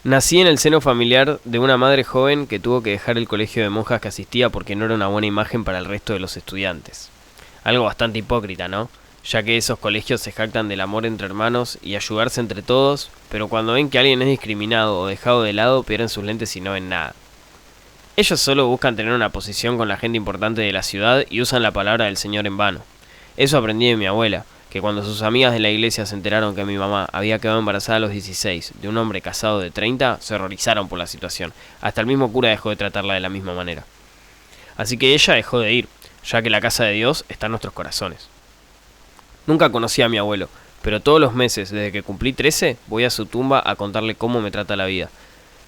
Nací en el seno familiar de una madre joven que tuvo que dejar el colegio de monjas que asistía porque no era una buena imagen para el resto de los estudiantes. Algo bastante hipócrita, ¿no? Ya que esos colegios se jactan del amor entre hermanos y ayudarse entre todos, pero cuando ven que alguien es discriminado o dejado de lado pierden sus lentes y no ven nada. Ellos solo buscan tener una posición con la gente importante de la ciudad y usan la palabra del Señor en vano. Eso aprendí de mi abuela, que cuando sus amigas de la iglesia se enteraron que mi mamá había quedado embarazada a los 16 de un hombre casado de 30, se horrorizaron por la situación. Hasta el mismo cura dejó de tratarla de la misma manera. Así que ella dejó de ir, ya que la casa de Dios está en nuestros corazones. Nunca conocí a mi abuelo, pero todos los meses, desde que cumplí 13, voy a su tumba a contarle cómo me trata la vida.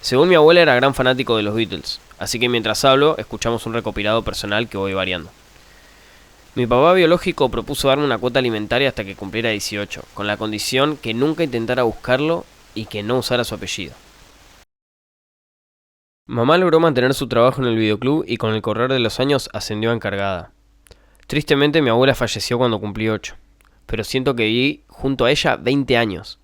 Según mi abuela era gran fanático de los Beatles, así que mientras hablo, escuchamos un recopilado personal que voy variando. Mi papá biológico propuso darme una cuota alimentaria hasta que cumpliera 18, con la condición que nunca intentara buscarlo y que no usara su apellido. Mamá logró mantener su trabajo en el videoclub y con el correr de los años ascendió a encargada. Tristemente mi abuela falleció cuando cumplí 8, pero siento que viví junto a ella 20 años.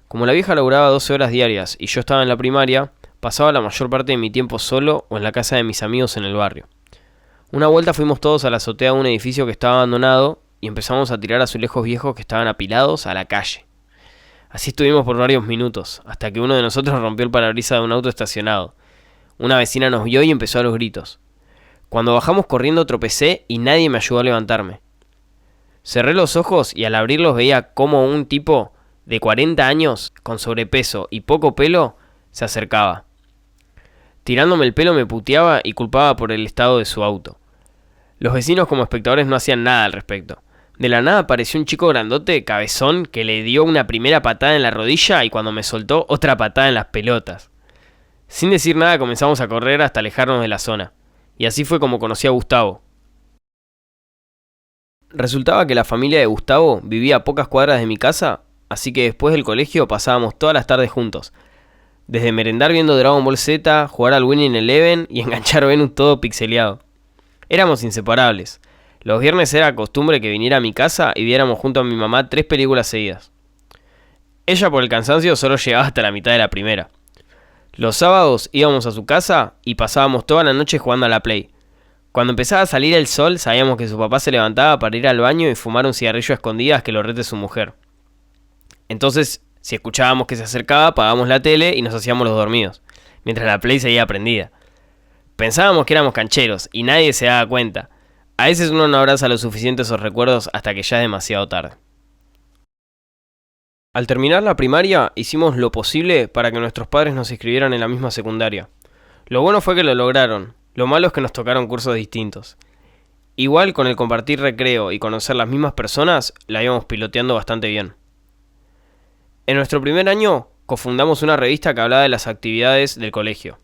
Como la vieja laburaba 12 horas diarias y yo estaba en la primaria, pasaba la mayor parte de mi tiempo solo o en la casa de mis amigos en el barrio. Una vuelta fuimos todos a la azotea de un edificio que estaba abandonado y empezamos a tirar azulejos viejos que estaban apilados a la calle. Así estuvimos por varios minutos, hasta que uno de nosotros rompió el parabrisas de un auto estacionado. Una vecina nos vio y empezó a los gritos. Cuando bajamos corriendo tropecé y nadie me ayudó a levantarme. Cerré los ojos y al abrirlos veía cómo un tipo de 40 años, con sobrepeso y poco pelo, se acercaba. Tirándome el pelo me puteaba y culpaba por el estado de su auto. Los vecinos como espectadores no hacían nada al respecto. De la nada apareció un chico grandote, cabezón, que le dio una primera patada en la rodilla y cuando me soltó otra patada en las pelotas. Sin decir nada comenzamos a correr hasta alejarnos de la zona. Y así fue como conocí a Gustavo. Resultaba que la familia de Gustavo vivía a pocas cuadras de mi casa, así que después del colegio pasábamos todas las tardes juntos. Desde merendar viendo Dragon Ball Z, jugar al Winning Eleven y enganchar Venus todo pixeleado. Éramos inseparables. Los viernes era costumbre que viniera a mi casa y viéramos junto a mi mamá 3 películas seguidas. Ella por el cansancio solo llegaba hasta la mitad de la primera. Los sábados íbamos a su casa y pasábamos toda la noche jugando a la Play. Cuando empezaba a salir el sol sabíamos que su papá se levantaba para ir al baño y fumar un cigarrillo a escondidas que lo rete su mujer. Entonces, si escuchábamos que se acercaba, apagábamos la tele y nos hacíamos los dormidos, mientras la Play seguía prendida. Pensábamos que éramos cancheros y nadie se daba cuenta. A veces uno no abraza lo suficiente esos recuerdos hasta que ya es demasiado tarde. Al terminar la primaria, hicimos lo posible para que nuestros padres nos inscribieran en la misma secundaria. Lo bueno fue que lo lograron, lo malo es que nos tocaron cursos distintos. Igual con el compartir recreo y conocer las mismas personas, la íbamos piloteando bastante bien. En nuestro primer año, cofundamos una revista que hablaba de las actividades del colegio,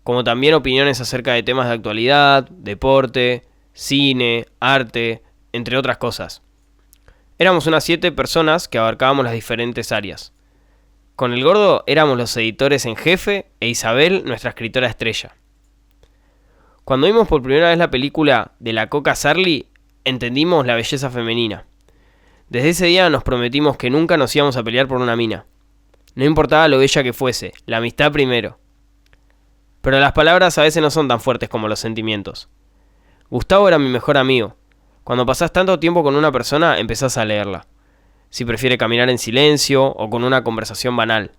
como también opiniones acerca de temas de actualidad, deporte, cine, arte, entre otras cosas. Éramos unas 7 personas que abarcábamos las diferentes áreas. Con el gordo éramos los editores en jefe e Isabel nuestra escritora estrella. Cuando vimos por primera vez la película de la Coca Sarli, entendimos la belleza femenina. Desde ese día nos prometimos que nunca nos íbamos a pelear por una mina. No importaba lo bella que fuese, la amistad primero. Pero las palabras a veces no son tan fuertes como los sentimientos. Gustavo era mi mejor amigo. Cuando pasás tanto tiempo con una persona, empezás a leerla. Si prefiere caminar en silencio o con una conversación banal.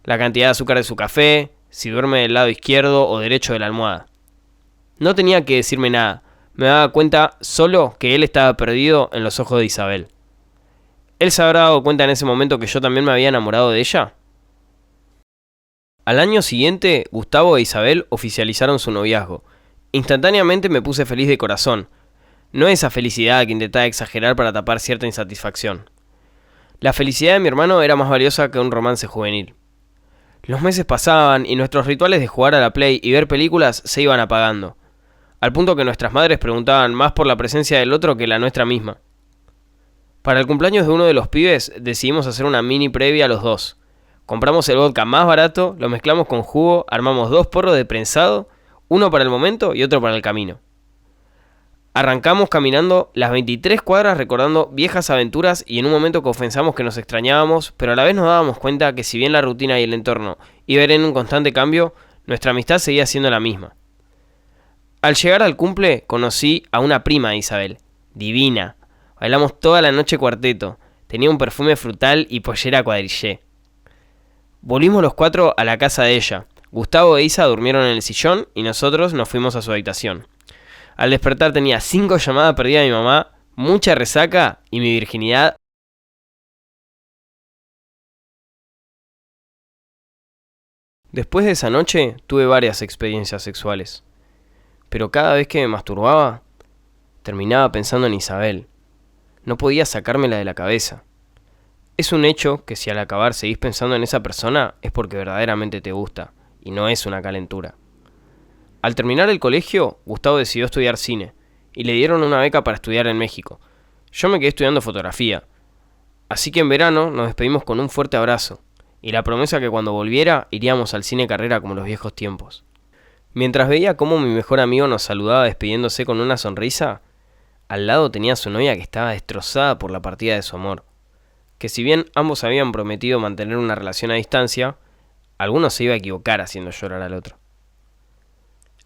La cantidad de azúcar de su café, si duerme del lado izquierdo o derecho de la almohada. No tenía que decirme nada. Me daba cuenta solo que él estaba perdido en los ojos de Isabel. ¿Él se habrá dado cuenta en ese momento que yo también me había enamorado de ella? Al año siguiente, Gustavo e Isabel oficializaron su noviazgo. Instantáneamente me puse feliz de corazón. No esa felicidad que intentaba exagerar para tapar cierta insatisfacción. La felicidad de mi hermano era más valiosa que un romance juvenil. Los meses pasaban y nuestros rituales de jugar a la Play y ver películas se iban apagando, al punto que nuestras madres preguntaban más por la presencia del otro que la nuestra misma. Para el cumpleaños de uno de los pibes decidimos hacer una mini previa a los dos. Compramos el vodka más barato, lo mezclamos con jugo, armamos 2 porros de prensado, uno para el momento y otro para el camino. Arrancamos caminando las 23 cuadras recordando viejas aventuras y en un momento confesamos que nos extrañábamos, pero a la vez nos dábamos cuenta que si bien la rutina y el entorno iban en un constante cambio, nuestra amistad seguía siendo la misma. Al llegar al cumple conocí a una prima de Isabel, divina. Bailamos toda la noche cuarteto, tenía un perfume frutal y pollera cuadrillé. Volvimos los 4 a la casa de ella. Gustavo e Isa durmieron en el sillón y nosotros nos fuimos a su habitación. Al despertar tenía 5 llamadas perdidas de mi mamá, mucha resaca y mi virginidad. Después de esa noche tuve varias experiencias sexuales, pero cada vez que me masturbaba, terminaba pensando en Isabel. No podía sacármela de la cabeza. Es un hecho que si al acabar seguís pensando en esa persona es porque verdaderamente te gusta, y no es una calentura. Al terminar el colegio, Gustavo decidió estudiar cine, y le dieron una beca para estudiar en México. Yo me quedé estudiando fotografía, así que en verano nos despedimos con un fuerte abrazo, y la promesa que cuando volviera iríamos al cine carrera como los viejos tiempos. Mientras veía cómo mi mejor amigo nos saludaba despidiéndose con una sonrisa, al lado tenía a su novia que estaba destrozada por la partida de su amor. Que si bien ambos habían prometido mantener una relación a distancia, alguno se iba a equivocar haciendo llorar al otro.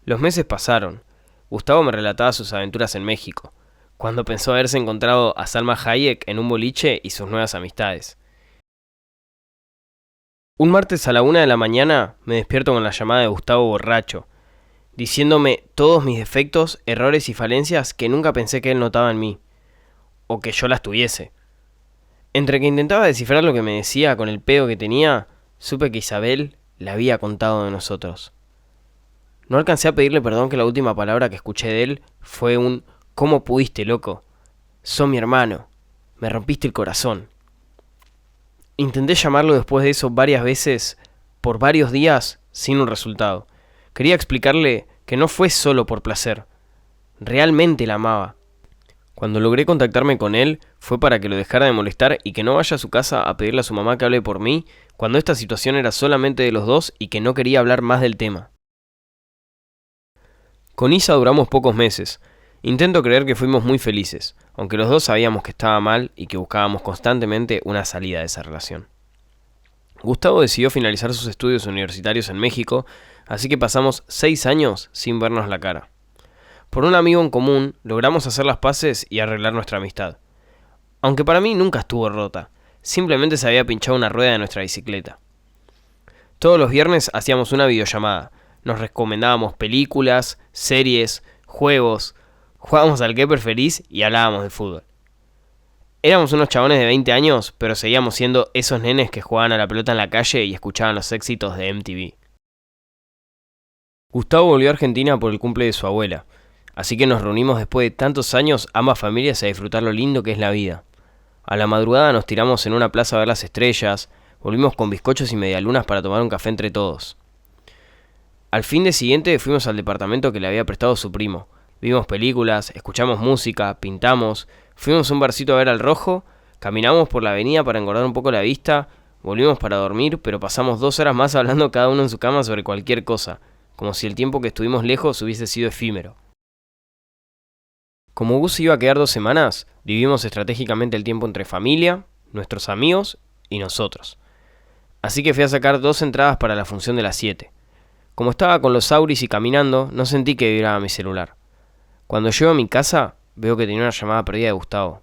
Los meses pasaron. Gustavo me relataba sus aventuras en México, cuando pensó haberse encontrado a Salma Hayek en un boliche y sus nuevas amistades. Un martes a la 1 de la mañana me despierto con la llamada de Gustavo borracho, diciéndome todos mis defectos, errores y falencias que nunca pensé que él notaba en mí, o que yo las tuviese. Entre que intentaba descifrar lo que me decía con el pedo que tenía, supe que Isabel le había contado de nosotros. No alcancé a pedirle perdón, que la última palabra que escuché de él fue un «¿Cómo pudiste, loco? Sos mi hermano. Me rompiste el corazón». Intenté llamarlo después de eso varias veces, por varios días, sin un resultado. Quería explicarle que no fue solo por placer. Realmente la amaba. Cuando logré contactarme con él, fue para que lo dejara de molestar y que no vaya a su casa a pedirle a su mamá que hable por mí, cuando esta situación era solamente de los dos y que no quería hablar más del tema. Con Isa duramos pocos meses. Intento creer que fuimos muy felices, aunque los dos sabíamos que estaba mal y que buscábamos constantemente una salida de esa relación. Gustavo decidió finalizar sus estudios universitarios en México, así que pasamos 6 años sin vernos la cara. Por un amigo en común, logramos hacer las paces y arreglar nuestra amistad. Aunque para mí nunca estuvo rota, simplemente se había pinchado una rueda de nuestra bicicleta. Todos los viernes hacíamos una videollamada, nos recomendábamos películas, series, juegos, jugábamos al que preferís y hablábamos de fútbol. Éramos unos chabones de 20 años, pero seguíamos siendo esos nenes que jugaban a la pelota en la calle y escuchaban los éxitos de MTV. Gustavo volvió a Argentina por el cumple de su abuela, así que nos reunimos después de tantos años ambas familias a disfrutar lo lindo que es la vida. A la madrugada nos tiramos en una plaza a ver las estrellas, volvimos con bizcochos y medialunas para tomar un café entre todos. Al fin de siguiente fuimos al departamento que le había prestado su primo. Vimos películas, escuchamos música, pintamos, fuimos a un barcito a ver al rojo, caminamos por la avenida para engordar un poco la vista, volvimos para dormir, pero pasamos 2 horas más hablando cada uno en su cama sobre cualquier cosa, como si el tiempo que estuvimos lejos hubiese sido efímero. Como Gus iba a quedar 2 semanas, dividimos estratégicamente el tiempo entre familia, nuestros amigos y nosotros. Así que fui a sacar 2 entradas para la función de las 7. Como estaba con los auris y caminando, no sentí que vibraba mi celular. Cuando llego a mi casa, veo que tenía una llamada perdida de Gustavo.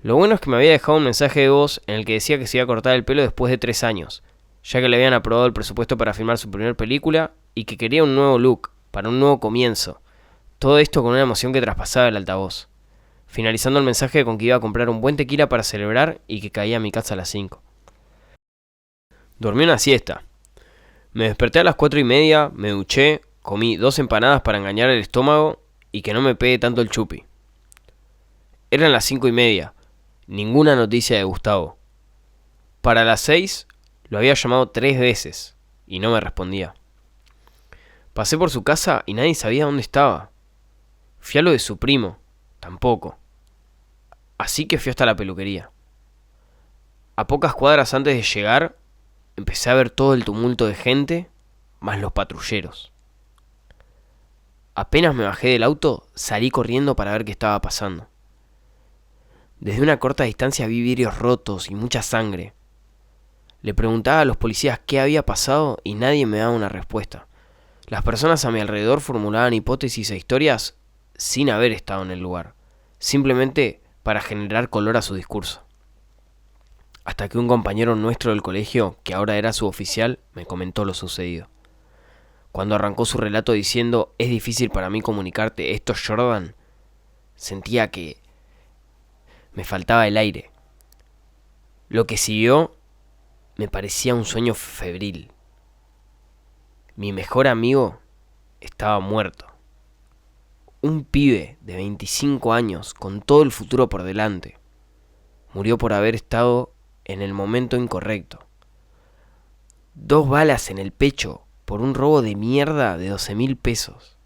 Lo bueno es que me había dejado un mensaje de voz en el que decía que se iba a cortar el pelo después de 3 años, ya que le habían aprobado el presupuesto para filmar su primera película y que quería un nuevo look, para un nuevo comienzo. Todo esto con una emoción que traspasaba el altavoz. Finalizando el mensaje con que iba a comprar un buen tequila para celebrar y que caía a mi casa a las 5. Dormí una siesta. Me desperté a las 4:30, me duché, comí 2 empanadas para engañar el estómago y que no me pegue tanto el chupi. Eran las 5:30, ninguna noticia de Gustavo. Para las 6 lo había llamado 3 veces y no me respondía. Pasé por su casa y nadie sabía dónde estaba. Fui a lo de su primo, tampoco. Así que fui hasta la peluquería. A pocas cuadras antes de llegar, empecé a ver todo el tumulto de gente, más los patrulleros. Apenas me bajé del auto, salí corriendo para ver qué estaba pasando. Desde una corta distancia vi vidrios rotos y mucha sangre. Le preguntaba a los policías qué había pasado y nadie me daba una respuesta. Las personas a mi alrededor formulaban hipótesis e historias sin haber estado en el lugar, simplemente para generar color a su discurso. Hasta que un compañero nuestro del colegio, que ahora era suboficial, me comentó lo sucedido. Cuando arrancó su relato diciendo "es difícil para mí comunicarte esto, Jordan", sentía que me faltaba el aire. Lo que siguió me parecía un sueño febril. Mi mejor amigo estaba muerto. Un pibe de 25 años con todo el futuro por delante. Murió por haber estado en el momento incorrecto. 2 balas en el pecho por un robo de mierda de 12.000 pesos.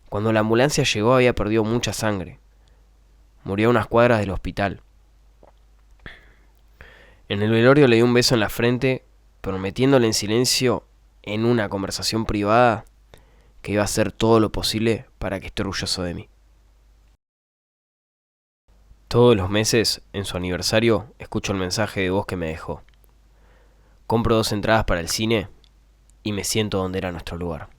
Cuando la ambulancia llegó había perdido mucha sangre. Murió a unas cuadras del hospital. En el velorio le di un beso en la frente, prometiéndole en silencio, en una conversación privada, que iba a hacer todo lo posible para que esté orgulloso de mí. Todos los meses, en su aniversario, escucho el mensaje de voz que me dejó. Compro 2 entradas para el cine y me siento donde era nuestro lugar.